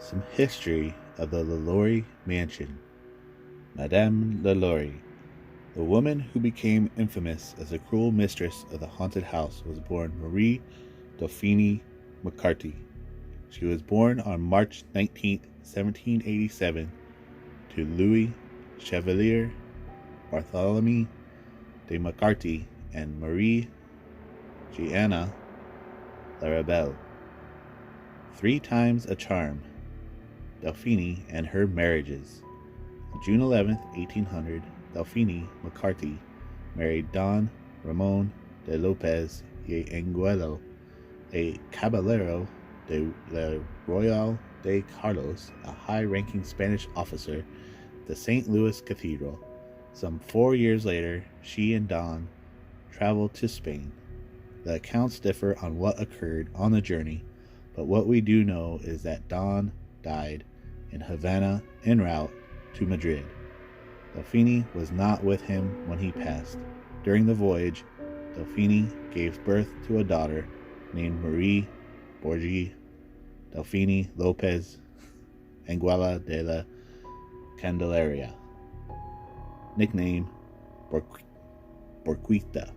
Some history of the LaLaurie mansion. Madame LaLaurie, the woman who became infamous as the cruel mistress of the haunted house, was born Marie Delphine Macarty. She was born on March 19, 1787, to Louis Chevalier Bartholomew de Macarty and Marie Gianna Larrabelle. 3 times a charm, Delphine and her marriages. On June 11, 1800, Delphine Macarty married Don Ramon de Lopez y Anguelo, a caballero de la Royal de Carlos, a high-ranking Spanish officer at the St. Louis Cathedral. Some 4 years later, she and Don traveled to Spain. The accounts differ on what occurred on the journey, but what we do know is that Don died in Havana en route to Madrid. Delphine was not with him when he passed. During the voyage, Delphine gave birth to a daughter named Marie Borgi Delphine Lopez Anguilla de la Candelaria, nicknamed Borquita.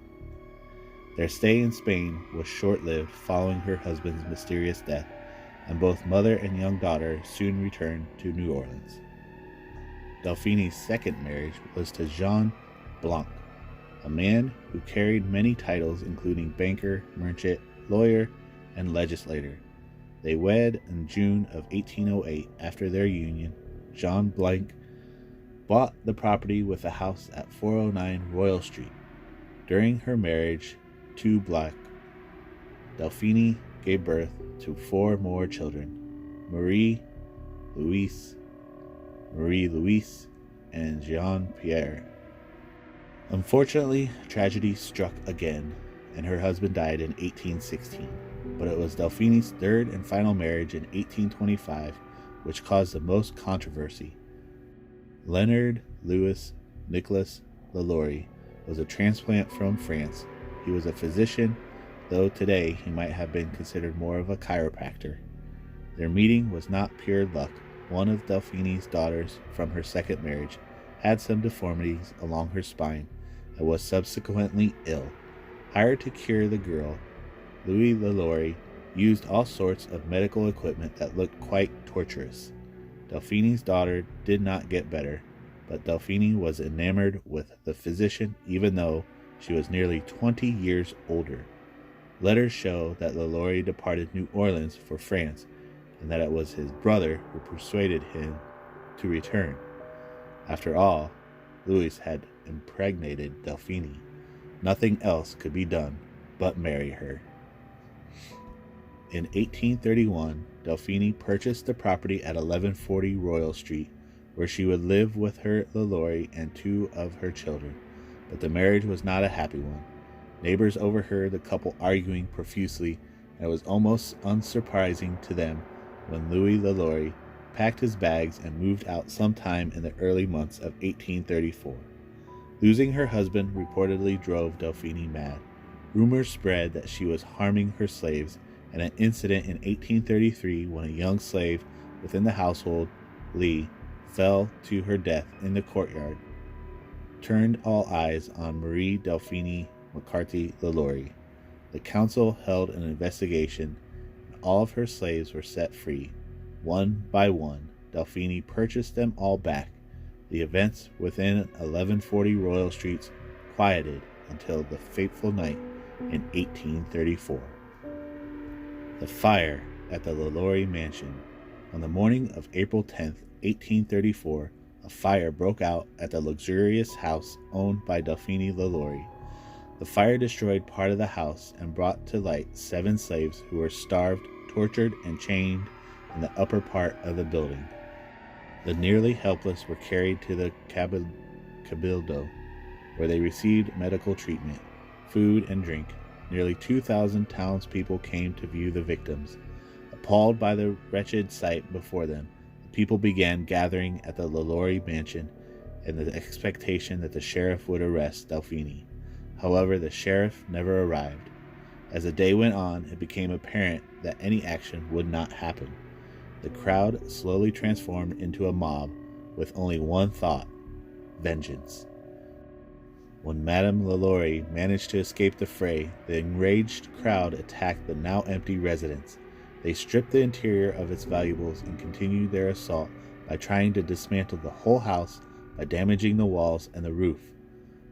Their stay in Spain was short-lived following her husband's mysterious death, and both mother and young daughter soon returned to New Orleans. Delphine's second marriage was to Jean Blanc, a man who carried many titles including banker, merchant, lawyer, and legislator. They wed in June of 1808. After their union, Jean Blanc bought the property with a house at 409 Royal Street. During her marriage to Blanc, Delphine gave birth to 4 more children: Marie Louise, and Jean-Pierre. Unfortunately, tragedy struck again, and her husband died in 1816. But it was Delphine's third and final marriage in 1825 which caused the most controversy. Leonard Louis Nicolas LaLaurie was a transplant from France. He was a physician, though today he might have been considered more of a chiropractor. Their meeting was not pure luck. One of Delphine's daughters from her second marriage had some deformities along her spine and was subsequently ill. Hired to cure the girl, Louis LaLaurie used all sorts of medical equipment that looked quite torturous. Delphine's daughter did not get better, but Delphine was enamored with the physician even though she was nearly 20 years older. Letters show that LaLaurie departed New Orleans for France and that it was his brother who persuaded him to return. After all, Louis had impregnated Delphine. Nothing else could be done but marry her. In 1831, Delphine purchased the property at 1140 Royal Street, where she would live with her LaLaurie and 2 of her children. But the marriage was not a happy one. Neighbors overheard the couple arguing profusely, and it was almost unsurprising to them when Louis LaLaurie packed his bags and moved out sometime in the early months of 1834. Losing her husband reportedly drove Delphine mad. Rumors spread that she was harming her slaves, and an incident in 1833 when a young slave within the household, Lee, fell to her death in the courtyard, turned all eyes on Marie Delphine Macarty LaLaurie. The council held an investigation, and all of her slaves were set free. One by one, Delphine purchased them all back. The events within 1140 Royal Street quieted until the fateful night in 1834. The fire at the LaLaurie mansion. On the morning of April 10, 1834, a fire broke out at the luxurious house owned by Delphine LaLaurie. The fire destroyed part of the house and brought to light 7 slaves who were starved, tortured, and chained in the upper part of the building. The nearly helpless were carried to the cabildo, where they received medical treatment, food, and drink. Nearly 2,000 townspeople came to view the victims. Appalled by the wretched sight before them, the people began gathering at the LaLaurie mansion in the expectation that the sheriff would arrest Delphine. However, the sheriff never arrived. As the day went on, it became apparent that any action would not happen. The crowd slowly transformed into a mob with only one thought: vengeance. When Madame LaLaurie managed to escape the fray, the enraged crowd attacked the now empty residence. They stripped the interior of its valuables and continued their assault by trying to dismantle the whole house by damaging the walls and the roof.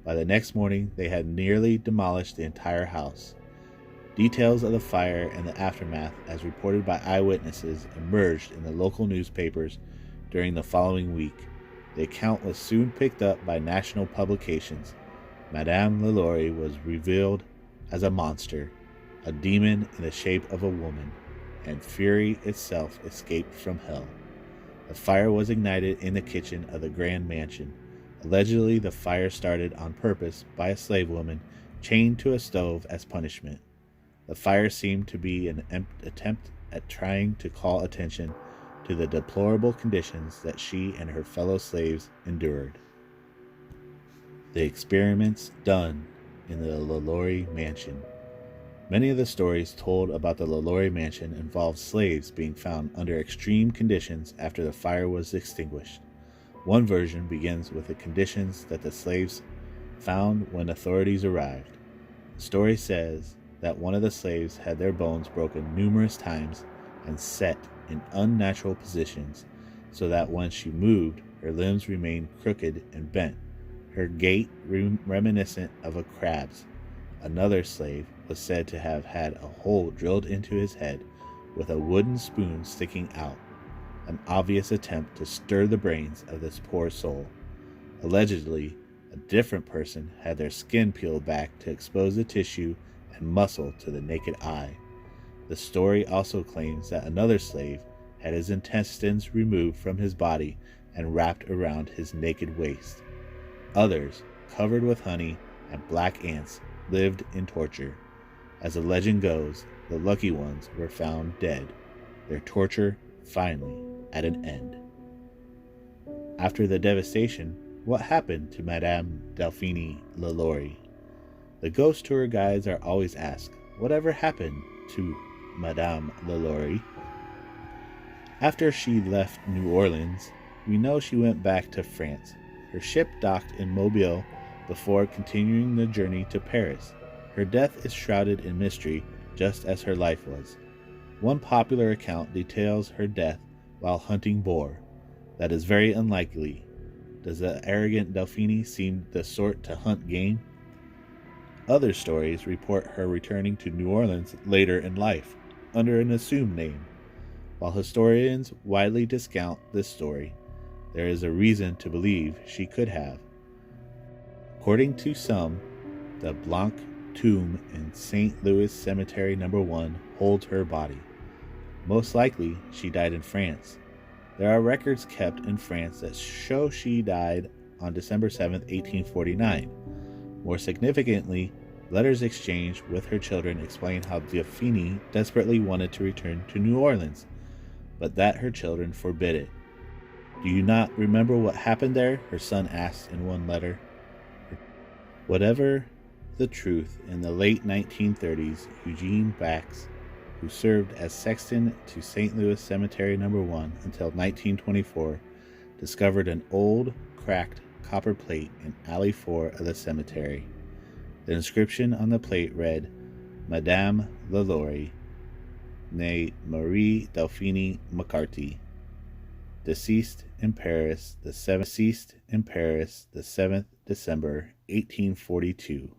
By the next morning, they had nearly demolished the entire house. Details of the fire and the aftermath, as reported by eyewitnesses, emerged in the local newspapers during the following week. The account was soon picked up by national publications. Madame LaLaurie was revealed as a monster, a demon in the shape of a woman, and fury itself escaped from hell. The fire was ignited in the kitchen of the grand mansion. Allegedly, the fire started on purpose by a slave woman chained to a stove as punishment. The fire seemed to be an attempt at trying to call attention to the deplorable conditions that she and her fellow slaves endured. The experiments done in the LaLaurie mansion. Many of the stories told about the LaLaurie mansion involved slaves being found under extreme conditions after the fire was extinguished. One version begins with the conditions that the slaves found when authorities arrived. The story says that one of the slaves had their bones broken numerous times and set in unnatural positions, so that when she moved, her limbs remained crooked and bent, her gait reminiscent of a crab's. Another slave was said to have had a hole drilled into his head with a wooden spoon sticking out, an obvious attempt to stir the brains of this poor soul. Allegedly, a different person had their skin peeled back to expose the tissue and muscle to the naked eye. The story also claims that another slave had his intestines removed from his body and wrapped around his naked waist. Others, covered with honey and black ants, lived in torture. As the legend goes, the lucky ones were found dead, their torture finally at an end. After the devastation, what happened to Madame Delphine LaLaurie? The ghost tour guides are always asked, whatever happened to Madame LaLaurie? After she left New Orleans, we know she went back to France. Her ship docked in Mobile before continuing the journey to Paris. Her death is shrouded in mystery, just as her life was. One popular account details her death while hunting boar. That is very unlikely. Does the arrogant Delphine seem the sort to hunt game? Other stories report her returning to New Orleans later in life, under an assumed name. While historians widely discount this story, there is a reason to believe she could have. According to some, the Blanc tomb in St. Louis Cemetery No. 1 holds her body. Most likely, she died in France. There are records kept in France that show she died on December 7, 1849. More significantly, letters exchanged with her children explain how Delphine desperately wanted to return to New Orleans, but that her children forbid it. "Do you not remember what happened there?" her son asked in one letter. Whatever the truth, in the late 1930s, Eugene Bax, who served as sexton to St. Louis Cemetery No. 1 until 1924, discovered an old, cracked copper plate in Alley 4 of the cemetery. The inscription on the plate read, Madame LaLaurie, née Marie Delphine Macarty, deceased in Paris the 7th December 1842.